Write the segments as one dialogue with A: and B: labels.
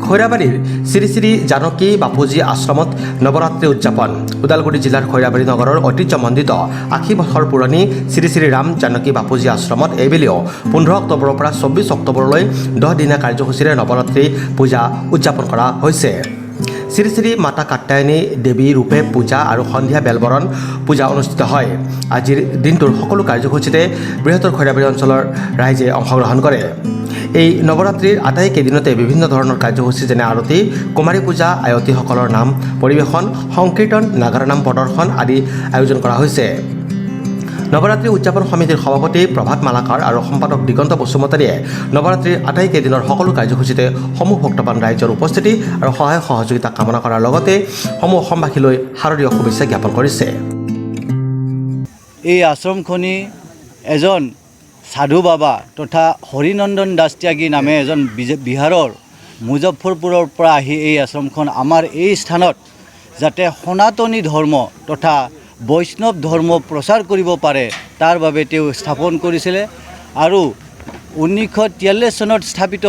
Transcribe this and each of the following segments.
A: খৈৰাবাৰীৰ শ্ৰী শ্ৰী জানকী বাপুজী আশ্ৰমত নৱৰাত্ৰি উদযাপন। ওদালগুৰি জিলাৰ খৈৰাবাৰী নগৰৰ ঐতিহ্যমণ্ডিত ৮০ বছৰ পুৰণি শ্ৰী শ্ৰী ৰাম জানকী বাপুজী আশ্ৰমত এইবেলিও ১৫ অক্টোবৰৰ পৰা ২৪ অক্টোবৰলৈ ১০ দিনীয়া কাৰ্যসূচীৰে নৱৰাত্ৰি পূজা উদযাপন কৰা হৈছে। শ্ৰী শ্ৰী মাতা কাত্যায়নী দেৱী ৰূপে পূজা আৰু সন্ধিয়া বেলবৰণ পূজা অনুষ্ঠিত হয়। আজিৰ দিনটোৰ সকলো কাৰ্যসূচীতে বৃহত্তৰ খৈৰাবাৰী অঞ্চলৰ ৰাইজে অংশগ্ৰহণ কৰে। এই নৱৰাত্ৰিৰ আটাইকেইদিনতে বিভিন্ন ধৰণৰ কাৰ্যসূচী যেনে আৰতি, কুমাৰী পূজা, আয়তীসকলৰ নাম পৰিৱেশন, সংকীৰ্তন, নাগাৰা নাম প্ৰদৰ্শন আদি আয়োজন কৰা হৈছে। নৱৰাত্ৰি উদযাপন সমিতিৰ সভাপতি প্ৰভাত মালাকাৰ আৰু সম্পাদক দিগন্ত বসুমতাৰীয়ে নৱৰাত্ৰিৰ আটাইকেইদিনৰ সকলো কাৰ্যসূচীতে সমূহ ভক্তবান ৰাইজৰ উপস্থিতি আৰু সহায় সহযোগিতা কামনা কৰাৰ লগতে সমূহ অসমবাসীলৈ শাৰদীয় শুভেচ্ছা জ্ঞাপন কৰিছে।
B: এই আশ্ৰমখনি এজন সাধু বাবা তথা হৰিনন্দন দাস ত্যাগী নামে এজন বিহাৰৰ মুজফ্ফৰপুৰৰ পৰা আহি এই আশ্ৰমখন আমাৰ এই স্থানত যাতে সনাতনী ধৰ্ম তথা বৈষ্ণৱ ধৰ্ম প্ৰচাৰ কৰিব পাৰে তাৰ বাবে তেওঁ স্থাপন কৰিছিলে। আৰু 1943 চনত স্থাপিত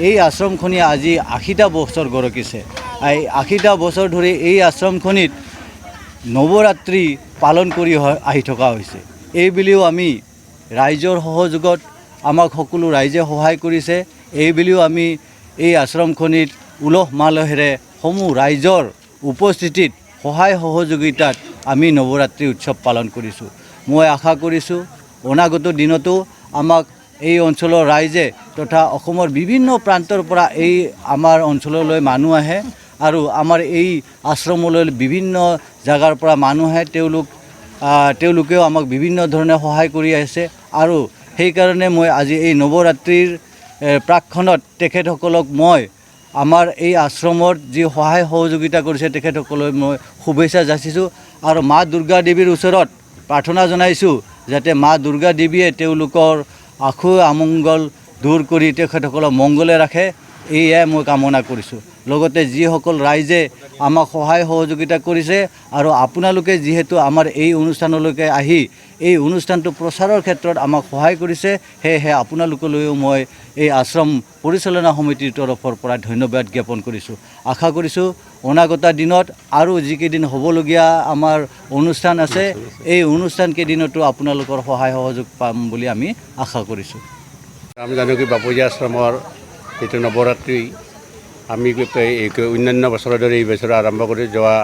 B: এই আশ্ৰমখনি আজি ৮০টা বছৰ গৰকিছে। এই ৮০টা বছৰ ধৰি এই আশ্ৰমখনিত নৱৰাত্ৰি পালন কৰি আহি থকা হৈছে। এইবুলিও আমি ৰাইজৰ সহযোগত আমাক সকলো ৰাইজে সহায় কৰিছে। এইবুলিও আমি এই আশ্ৰমখনিত উলহ মালহেৰে সমূহ ৰাইজৰ উপস্থিতিত সহায় সহযোগিতাত আমি নৱৰাত্ৰি উৎসৱ পালন কৰিছোঁ। মই আশা কৰিছোঁ অনাগত দিনতো আমাক এই অঞ্চলৰ ৰাইজে তথা অসমৰ বিভিন্ন প্ৰান্তৰ পৰা এই আমাৰ অঞ্চললৈ মানুহ আহে আৰু আমাৰ এই আশ্ৰমলৈ বিভিন্ন জাগাৰ পৰা মানুহ আহে। তেওঁলোকেও আমাক বিভিন্ন ধৰণে সহায় কৰি আহিছে আৰু সেইকাৰণে মই আজি এই নৱৰাত্ৰিৰ প্ৰাকক্ষণত তেখেতসকলক মই আমাৰ এই আশ্ৰমত যি সহায় সহযোগিতা কৰিছে তেখেতসকলক মই শুভেচ্ছা যাচিছোঁ আৰু মা দুৰ্গা দেৱীৰ ওচৰত প্ৰাৰ্থনা জনাইছোঁ যাতে মা দুৰ্গা দেৱীয়ে তেওঁলোকৰ আশু আমংগল দূৰ কৰি তেখেতসকলক মংগলে ৰাখে, এয়াই মই কামনা কৰিছোঁ। লগতে যিসকল ৰাইজে আমাক সহায় সহযোগিতা কৰিছে আৰু আপোনালোকে যিহেতু আমাৰ এই অনুষ্ঠানলৈকে আহি এই অনুষ্ঠানটো প্ৰচাৰৰ ক্ষেত্ৰত আমাক সহায় কৰিছে, সেয়েহে আপোনালোকলৈও মই এই আশ্ৰম পৰিচালনা সমিতিৰ তৰফৰ পৰা ধন্যবাদ জ্ঞাপন কৰিছোঁ। আশা কৰিছোঁ অনাগত দিনত আৰু যিকেইদিন হ'বলগীয়া আমাৰ অনুষ্ঠান আছে এই অনুষ্ঠানকেইদিনতো আপোনালোকৰ সহায় সহযোগ পাম বুলি আমি আশা কৰিছোঁ।
C: ৰাম জানকী বাপুজী আশ্ৰমৰ এইটো নৱৰাত্ৰি আমি অন্যান্য বছৰৰ দৰে এই বছৰ আৰম্ভ কৰি যোৱা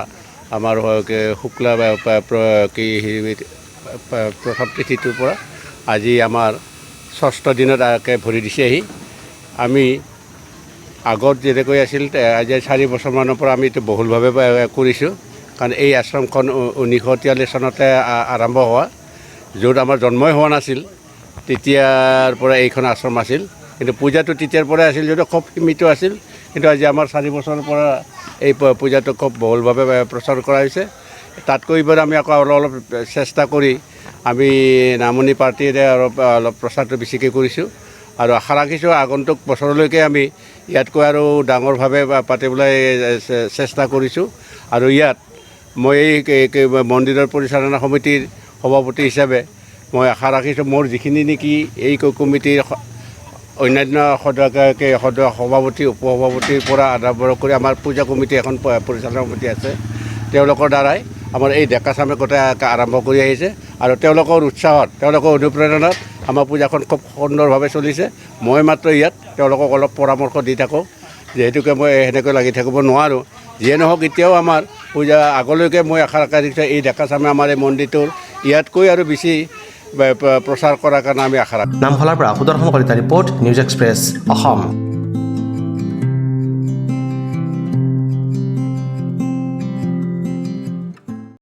C: আমাৰ শুক্লা প্ৰথম তিথিটোৰ পৰা আজি আমাৰ ষষ্ঠ দিনত ভৰি দিছেহি। আমি আগত যেনেকৈ আছিল আজি 4 বছৰমানৰ পৰা আমি এইটো বহুলভাৱে কৰিছোঁ, কাৰণ এই আশ্ৰমখন 1943 চনতে আৰম্ভ হোৱা, য'ত আমাৰ জন্মই হোৱা নাছিল তেতিয়াৰ পৰা এইখন আশ্ৰম আছিল। কিন্তু পূজাটো তেতিয়াৰ পৰাই আছিল যদিও খুব সীমিত আছিল, কিন্তু আজি আমাৰ 4 বছৰৰ পৰা এই পূজাটো খুব বহুলভাৱে প্ৰচাৰ কৰা হৈছে। তাতকৈ এইবাৰ আমি আকৌ অলপ চেষ্টা কৰি আমি নামনি পাৰ্টিৰে অলপ প্ৰচাৰটো বেছিকৈ কৰিছোঁ আৰু আশা ৰাখিছোঁ আগন্তুক বছৰলৈকে আমি ইয়াতকৈ আৰু ডাঙৰভাৱে পাতিবলৈ চেষ্টা কৰিছোঁ। আৰু ইয়াত মই এই মন্দিৰৰ পৰিচালনা সমিতিৰ সভাপতি হিচাপে মই আশা ৰাখিছোঁ মোৰ যিখিনি নেকি এই কমিটিৰ অন্যান্য সভাপতি উপসভাপতিৰ পৰা আৰম্ভ কৰি আমাৰ পূজা কমিটি এখন পৰিচালনা সমিতি আছে, তেওঁলোকৰ দ্বাৰাই আমাৰ এই ডেকা চামে গোটেই আৰম্ভ কৰি আহিছে আৰু তেওঁলোকৰ উৎসাহত তেওঁলোকৰ অনুপ্ৰেৰণাত আমাৰ পূজাখন খুব সুন্দৰভাৱে চলিছে। মই মাত্ৰ ইয়াত তেওঁলোকক অলপ পৰামৰ্শ দি থাকোঁ, যিহেতুকে মই সেনেকৈ লাগি থাকিব নোৱাৰোঁ। যিয়ে নহওক এতিয়াও আমাৰ পূজা আগলৈকে মই আশা ৰাখিছোঁ এই ডেকা চামে আমাৰ এই মন্দিৰটোৰ ইয়াতকৈ আৰু বেছি প্ৰচাৰ কৰাৰ কাৰণে আমি আশা ৰাখোঁ।
A: নামখলাৰ পৰা Sudarshan Kalita report, news express, Assam.